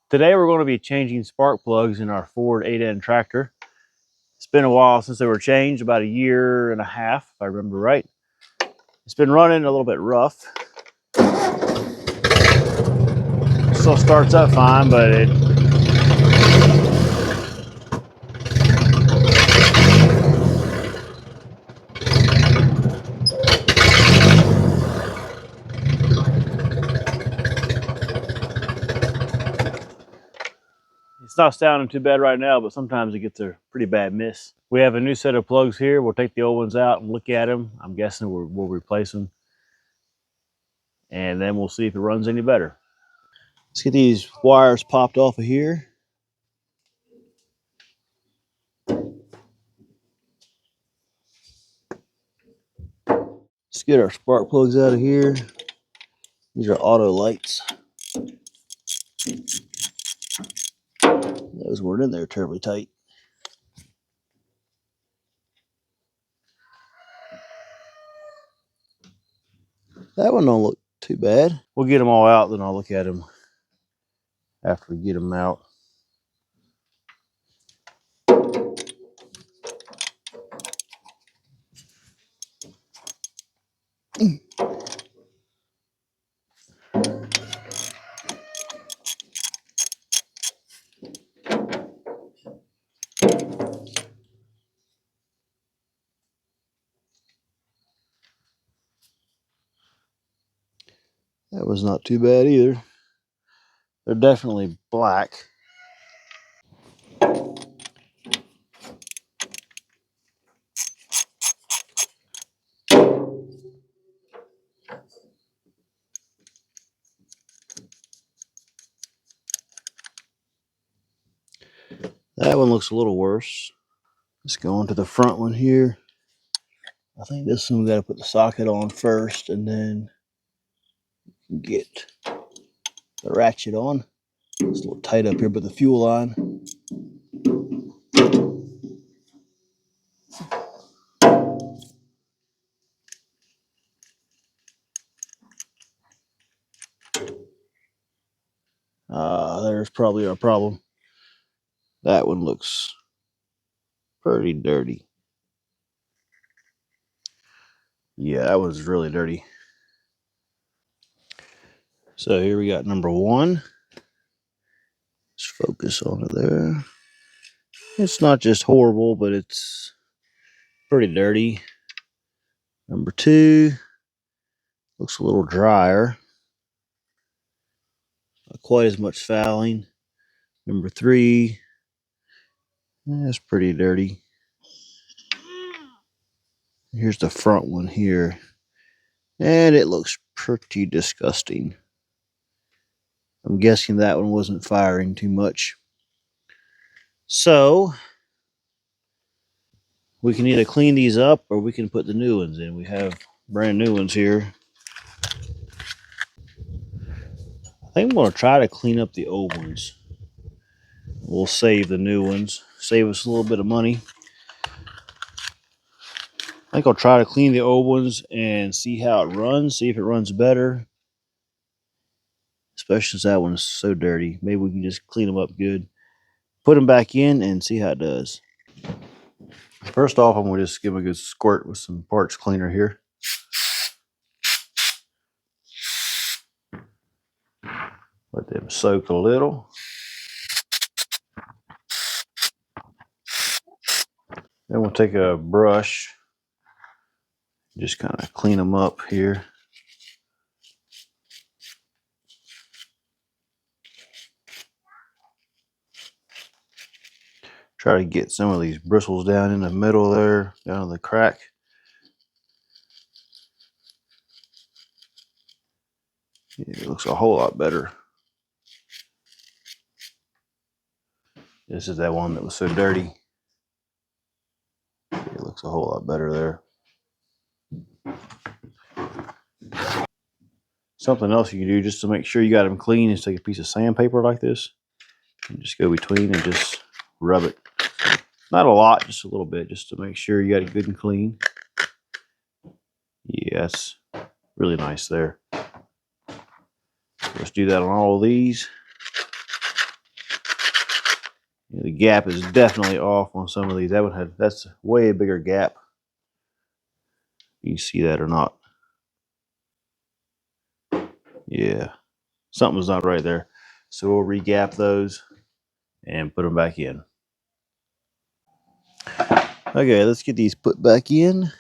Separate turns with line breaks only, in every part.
Today we're going to be changing spark plugs in our Ford 8N tractor. It's been a while since they were changed, about a year and a half, if I remember right. It's been running a little bit rough. Still starts up fine, but it's not sounding too bad right now, but sometimes it gets a pretty bad miss. We have a new set of plugs here. We'll take the old ones out and look at them. I'm guessing we'll replace them. And then we'll see if it runs any better. Let's get these wires popped off of here. Let's get our spark plugs out of here. These are auto lights. Those weren't in there terribly tight. That one don't look too bad. We'll get them all out, then I'll look at them after we get them out. That was not too bad either. They're definitely black. That one looks a little worse. Let's go on to the front one here. I think this one we got to put the socket on first and then get the ratchet on. It's a little tight up here, but the fuel line. There's probably our problem. That one looks pretty dirty. Yeah, that was really dirty. So here we got number one. Let's focus on it there. It's not just horrible, but it's pretty dirty. Number two looks a little drier. Not quite as much fouling. Number three, that's pretty dirty. Here's the front one here. And it looks pretty disgusting. I'm guessing that one wasn't firing too much. So we can either clean these up or we can put the new ones in. We have brand new ones here. I think I'm going to try to clean up the old ones. We'll save the new ones. Save us a little bit of money. I think I'll try to clean the old ones and see how it runs. See if it runs better. Especially since that one's so dirty. Maybe we can just clean them up good. Put them back in and see how it does. First off, I'm going to just give them a good squirt with some parts cleaner here. Let them soak a little. Then we'll take a brush. Just kind of clean them up here. Try to get some of these bristles down in the middle there, down in the crack. It looks a whole lot better. This is that one that was so dirty. It looks a whole lot better there. Something else you can do just to make sure you got them clean is take a piece of sandpaper like this and just go between and just rub it. Not a lot, just a little bit, just to make sure you got it good and clean. Yeah, that's really nice there. Let's do that on all of these. The gap is definitely off on some of these. That's way a bigger gap. You see that or not? Yeah, something's not right there. So we'll re-gap those and put them back in. Okay, let's get these put back in.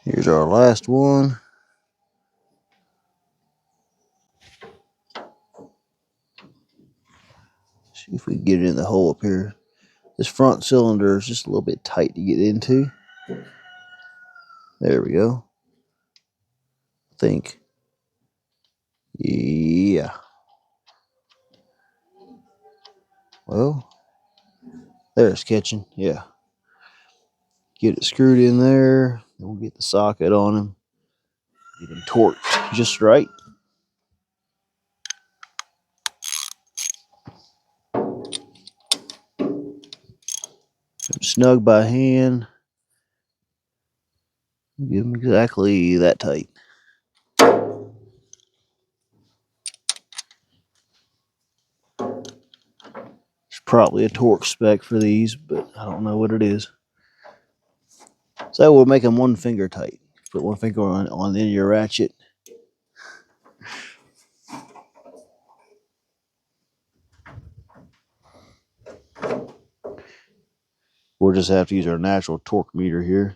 Here's our last one. See if we can get it in the hole up here. This front cylinder is just a little bit tight to get into. There we go. I think. Yeah. Well, there's catching. Yeah. Get it screwed in there. Then we'll get the socket on him. Get him torqued just right. Snug by hand. Get him exactly that tight. There's probably a torque spec for these, but I don't know what it is. So we'll make them one finger tight. Put one finger on the end of your ratchet. We'll just have to use our natural torque meter here.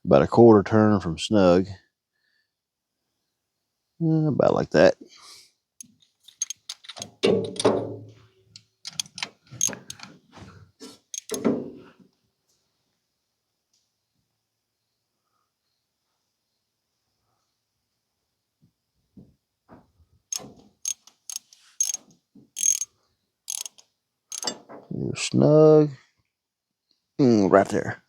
About a quarter turn from snug. About like that. You're snug. Right there.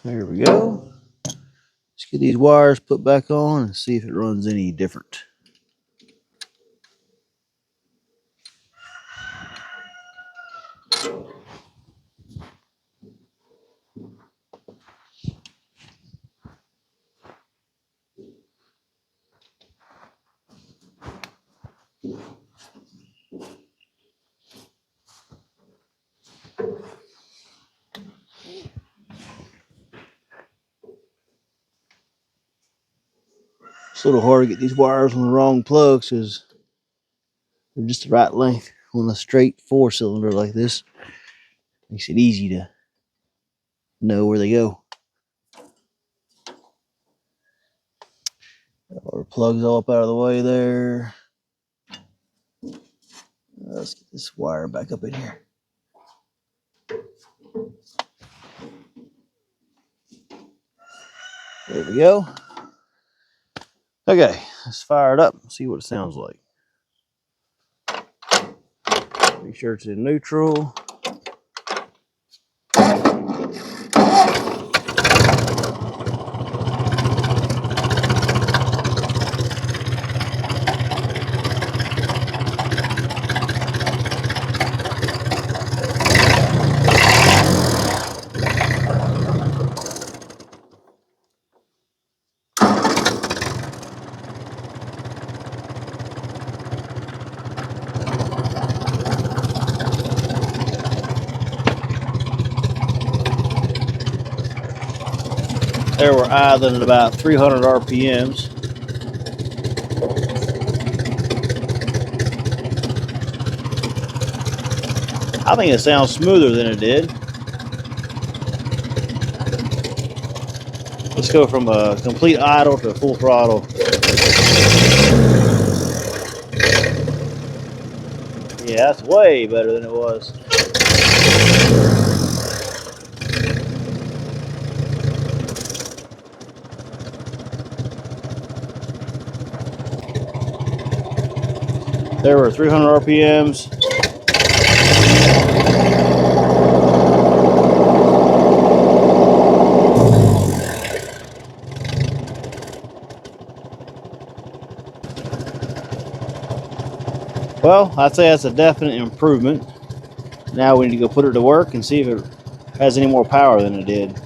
There we go. Let's get these wires put back on and see if it runs any different. It's a little hard to get these wires on the wrong plugs because they're just the right length on a straight 4-cylinder like this. Makes it easy to know where they go. Our plugs all up out of the way there. Let's get this wire back up in here. There we go. Okay, let's fire it up and see what it sounds like. Make sure it's in neutral. There we're idling at about 300 RPMs. I think it sounds smoother than it did. Let's go from a complete idle to full throttle. Yeah, that's way better than it was. There were 300 RPMs. Well, I'd say that's a definite improvement. Now we need to go put it to work and see if it has any more power than it did.